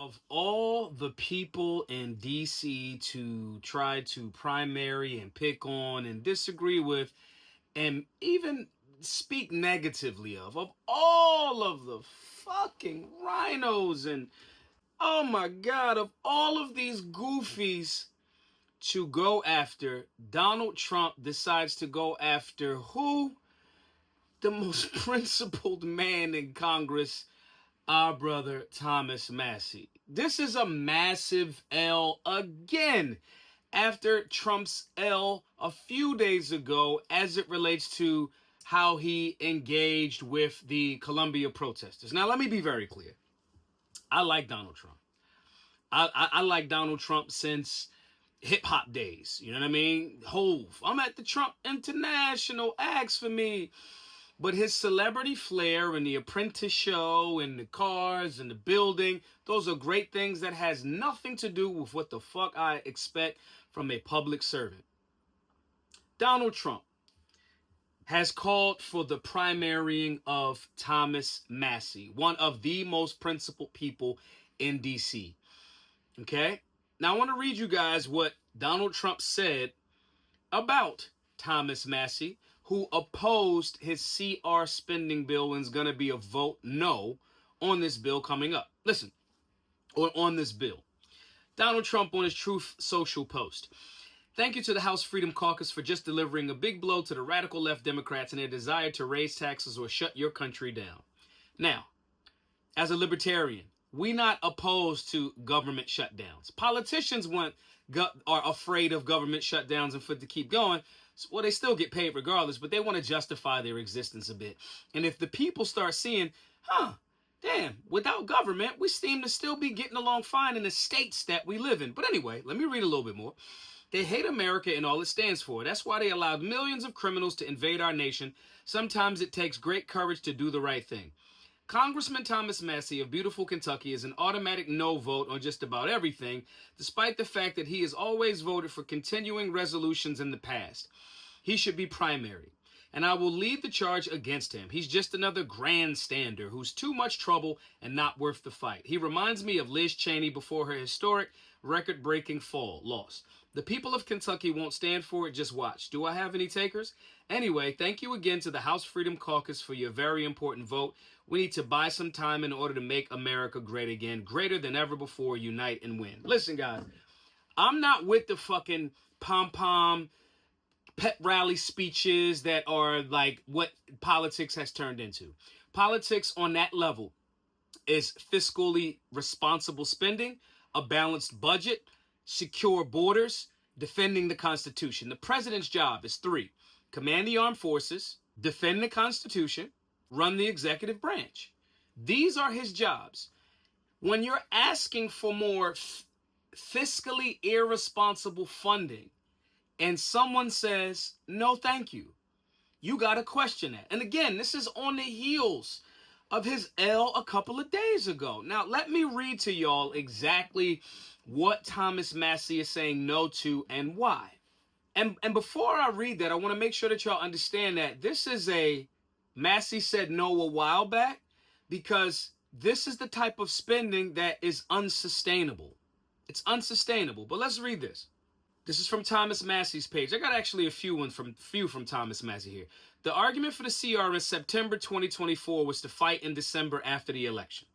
Of all the people in DC to try to primary and pick on and disagree with and even speak negatively of all of the fucking rhinos and oh my god, of all of these goofies to go after, Donald Trump decides to go after who? The most principled man in Congress, our brother Thomas Massie. This is a massive L again after Trump's L a few days ago as it relates to how he engaged with the Columbia protesters. Now, let me be very clear. I like Donald Trump. I like Donald Trump since hip hop days. You know what I mean? Hove. I'm at the Trump International. Ask for me. But his celebrity flair and the Apprentice show and the cars and the building, those are great things that has nothing to do with what the fuck I expect from a public servant. Donald Trump has called for the primarying of Thomas Massie, one of the most principled people in D.C. Okay? Now I want to read you guys what Donald Trump said about Thomas Massie, who opposed his CR spending bill and is going to be a vote no on this bill coming up. Listen, or on this bill. Donald Trump on his Truth Social post. Thank you to the House Freedom Caucus for just delivering a big blow to the radical left Democrats and their desire to raise taxes or shut your country down. Now, as a libertarian, we not opposed to government shutdowns. Politicians are afraid of government shutdowns and for it to keep going. Well, they still get paid regardless, but they want to justify their existence a bit. And if the people start seeing, damn, without government, we seem to still be getting along fine in the states that we live in. But anyway, let me read a little bit more. They hate America and all it stands for. That's why they allowed millions of criminals to invade our nation. Sometimes it takes great courage to do the right thing. Congressman Thomas Massie of beautiful Kentucky is an automatic no vote on just about everything, despite the fact that he has always voted for continuing resolutions in the past. He should be primary, and I will lead the charge against him. He's just another grandstander who's too much trouble and not worth the fight. He reminds me of Liz Cheney before her historic, record-breaking loss. The people of Kentucky won't stand for it, just watch. Do I have any takers? Anyway, thank you again to the House Freedom Caucus for your very important vote. We need to buy some time in order to make America great again, greater than ever before, unite and win. Listen, guys, I'm not with the fucking pom-pom pep rally speeches that are like what politics has turned into. Politics on that level is fiscally responsible spending, a balanced budget, secure borders, defending the Constitution. The president's job is 3. Command the armed forces, defend the Constitution, run the executive branch. These are his jobs. When you're asking for more fiscally irresponsible funding and someone says, no, thank you, you got to question that. And again, this is on the heels of his L a couple of days ago. Now, let me read to y'all exactly what Thomas Massie is saying no to and why. And before I read that, I want to make sure that y'all understand that this is Massie said no a while back because this is the type of spending that is unsustainable. It's unsustainable. But let's read this. This is from Thomas Massie's page. I got actually a few from Thomas Massie here. The argument for the CR in September 2024 was to fight in December after the election.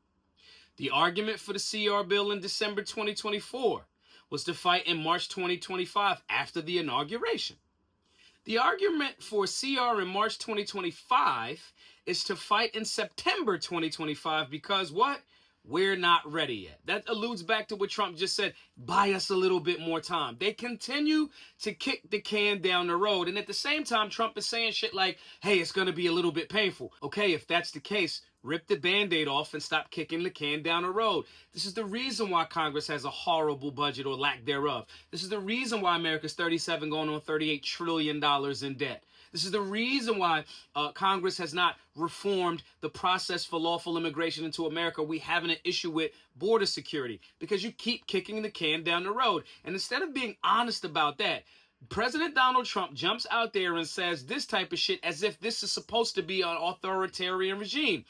The argument for the CR bill in December 2024 was to fight in March 2025 after the inauguration. The argument for CR in March 2025 is to fight in September 2025 because what? We're not ready yet. That alludes back to what Trump just said. Buy us a little bit more time. They continue to kick the can down the road. And at the same time, Trump is saying shit like, hey, it's going to be a little bit painful. Okay, if that's the case, rip the Band-Aid off and stop kicking the can down the road. This is the reason why Congress has a horrible budget or lack thereof. This is the reason why America's 37 going on $38 trillion in debt. This is the reason why Congress has not reformed the process for lawful immigration into America. We having an issue with border security because you keep kicking the can down the road. And instead of being honest about that, President Donald Trump jumps out there and says this type of shit as if this is supposed to be an authoritarian regime.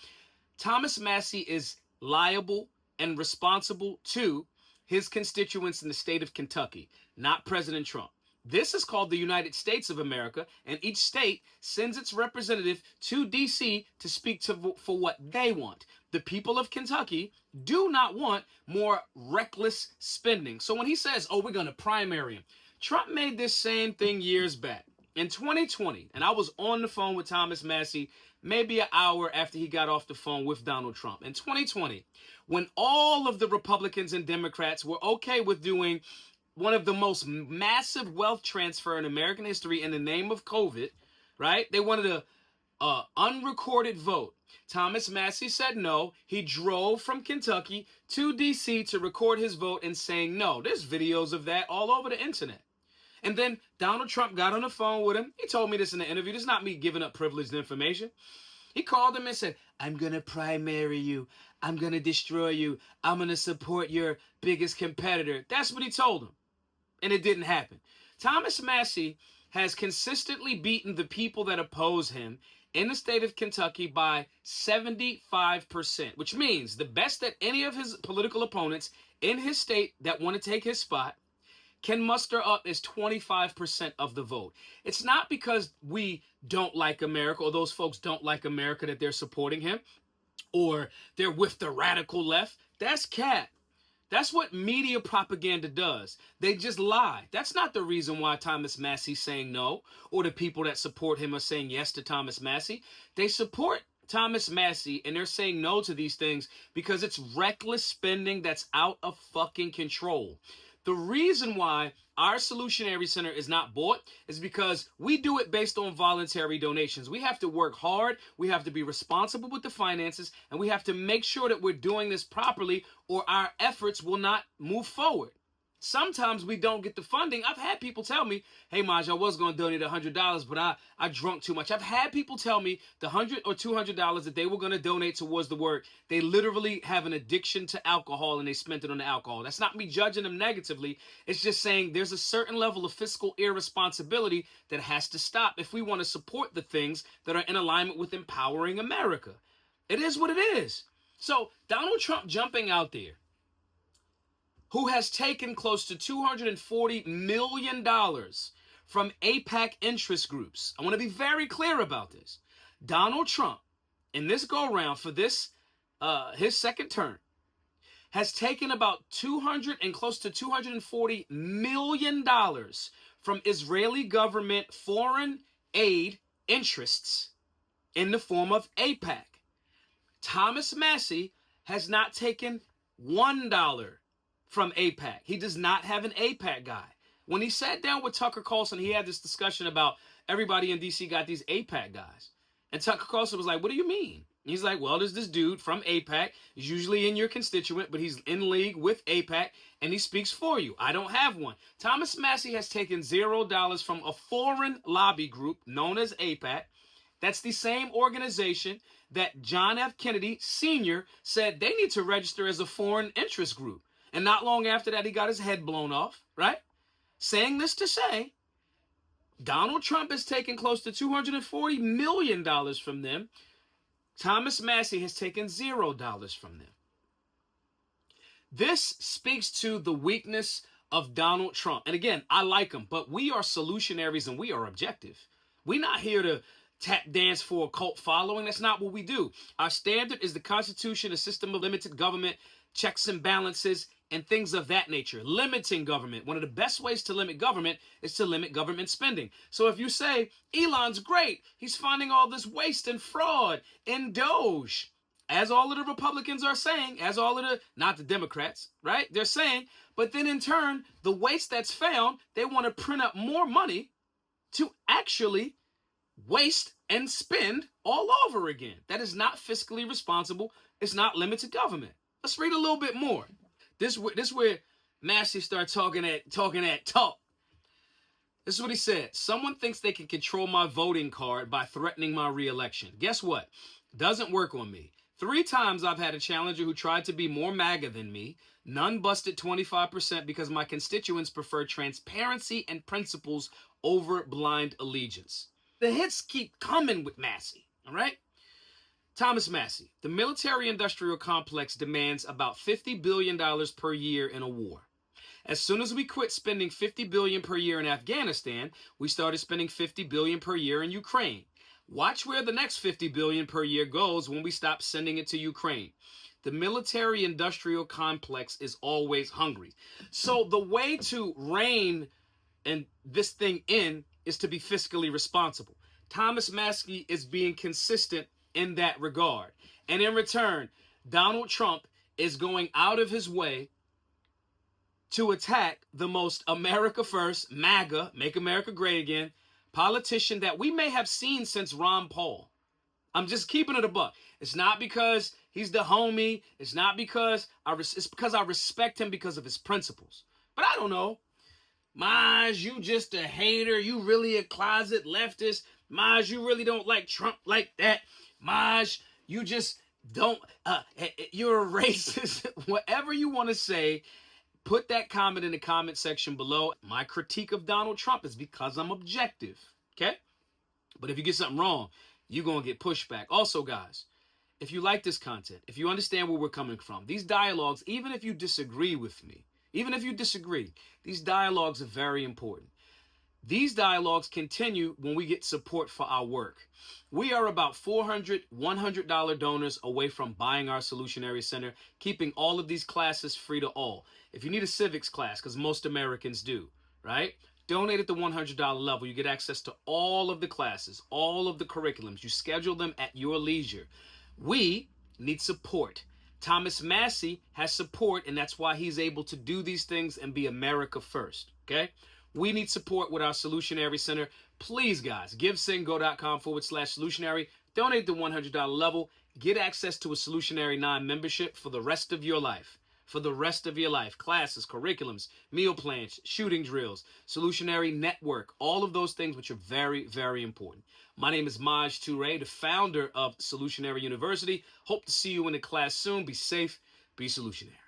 Thomas Massie is liable and responsible to his constituents in the state of Kentucky, not President Trump. This is called the United States of America, and each state sends its representative to D.C. to speak for what they want. The people of Kentucky do not want more reckless spending. So when he says, oh, we're going to primary him, Trump made this same thing years back. In 2020, and I was on the phone with Thomas Massie maybe an hour after he got off the phone with Donald Trump. In 2020, when all of the Republicans and Democrats were okay with doing one of the most massive wealth transfer in American history in the name of COVID, right? They wanted a unrecorded vote. Thomas Massie said no. He drove from Kentucky to D.C. to record his vote and saying no. There's videos of that all over the internet. And then Donald Trump got on the phone with him. He told me this in the interview. This is not me giving up privileged information. He called him and said, I'm going to primary you. I'm going to destroy you. I'm going to support your biggest competitor. That's what he told him. And it didn't happen. Thomas Massie has consistently beaten the people that oppose him in the state of Kentucky by 75%, which means the best that any of his political opponents in his state that want to take his spot can muster up is 25% of the vote. It's not because we don't like America or those folks don't like America that they're supporting him or they're with the radical left. That's cap. That's what media propaganda does. They just lie. That's not the reason why Thomas Massie's saying no or the people that support him are saying yes to Thomas Massie. They support Thomas Massie and they're saying no to these things because it's reckless spending that's out of fucking control. The reason why our Solutionary Center is not bought is because we do it based on voluntary donations. We have to work hard, we have to be responsible with the finances, and we have to make sure that we're doing this properly or our efforts will not move forward. Sometimes we don't get the funding. I've had people tell me, hey, Maj, I was going to donate $100, but I drunk too much. I've had people tell me the $100 or $200 that they were going to donate towards the work, they literally have an addiction to alcohol and they spent it on the alcohol. That's not me judging them negatively. It's just saying there's a certain level of fiscal irresponsibility that has to stop if we want to support the things that are in alignment with empowering America. It is what it is. So Donald Trump jumping out there, who has taken close to $240 million from AIPAC interest groups. I want to be very clear about this. Donald Trump, in this go-round for this, his second term, has taken about $200 and close to $240 million from Israeli government foreign aid interests in the form of AIPAC. Thomas Massie has not taken $1 from AIPAC. He does not have an AIPAC guy. When he sat down with Tucker Carlson, he had this discussion about everybody in D.C. got these AIPAC guys. And Tucker Carlson was like, what do you mean? He's like, well, there's this dude from AIPAC. He's usually in your constituent, but he's in league with AIPAC, and he speaks for you. I don't have one. Thomas Massie has taken $0 from a foreign lobby group known as AIPAC. That's the same organization that John F. Kennedy Sr. said they need to register as a foreign interest group. And not long after that, he got his head blown off, right? Saying this to say, Donald Trump has taken close to $240 million from them. Thomas Massie has taken $0 from them. This speaks to the weakness of Donald Trump. And again, I like him, but we are solutionaries and we are objective. We're not here to tap dance for a cult following. That's not what we do. Our standard is the Constitution, a system of limited government, checks and balances, and things of that nature. Limiting government. One of the best ways to limit government is to limit government spending. So if you say, Elon's great, he's finding all this waste and fraud in Doge, as all of the Republicans are saying, as all of the, not the Democrats, right? They're saying, but then in turn, the waste that's found, they want to print up more money to actually waste and spend all over again. That is not fiscally responsible. It's not limited government. Let's read a little bit more. This where Massie started talking that talk. This is what he said. Someone thinks they can control my voting card by threatening my re-election. Guess what? Doesn't work on me. 3 times I've had a challenger who tried to be more MAGA than me. None busted 25% because my constituents prefer transparency and principles over blind allegiance. The hits keep coming with Massie, all right? Thomas Massie, the military-industrial complex demands about $50 billion per year in a war. As soon as we quit spending $50 billion per year in Afghanistan, we started spending $50 billion per year in Ukraine. Watch where the next $50 billion per year goes when we stop sending it to Ukraine. The military-industrial complex is always hungry. So the way to rein this thing in is to be fiscally responsible. Thomas Massie is being consistent in that regard. And in return, Donald Trump is going out of his way to attack the most America First, MAGA, Make America Great Again, politician that we may have seen since Ron Paul. I'm just keeping it a buck. It's not because he's the homie. It's not because it's because I respect him because of his principles. But I don't know. Maj, you just a hater. You really a closet leftist. Maj, you really don't like Trump like that. Maj, you just don't, you're a racist. Whatever you want to say, put that comment in the comment section below. My critique of Donald Trump is because I'm objective, okay? But if you get something wrong, you're going to get pushback. Also, guys, if you like this content, if you understand where we're coming from, these dialogues, even if you disagree with me, even if you disagree, these dialogues are very important. These dialogues continue when we get support for our work. We are about $400, $100 donors away from buying our Solutionary Center, keeping all of these classes free to all. If you need a civics class, because most Americans do, right? Donate at the $100 level. You get access to all of the classes, all of the curriculums. You schedule them at your leisure. We need support. Thomas Massie has support, and that's why he's able to do these things and be America first, okay? We need support with our Solutionary Center. Please, guys, givesendgo.com/solutionary. Donate the $100 level. Get access to a Solutionary 9 membership for the rest of your life. For the rest of your life. Classes, curriculums, meal plans, shooting drills, Solutionary Network, all of those things which are very, very important. My name is Maj Toure, the founder of Solutionary University. Hope to see you in the class soon. Be safe. Be solutionary.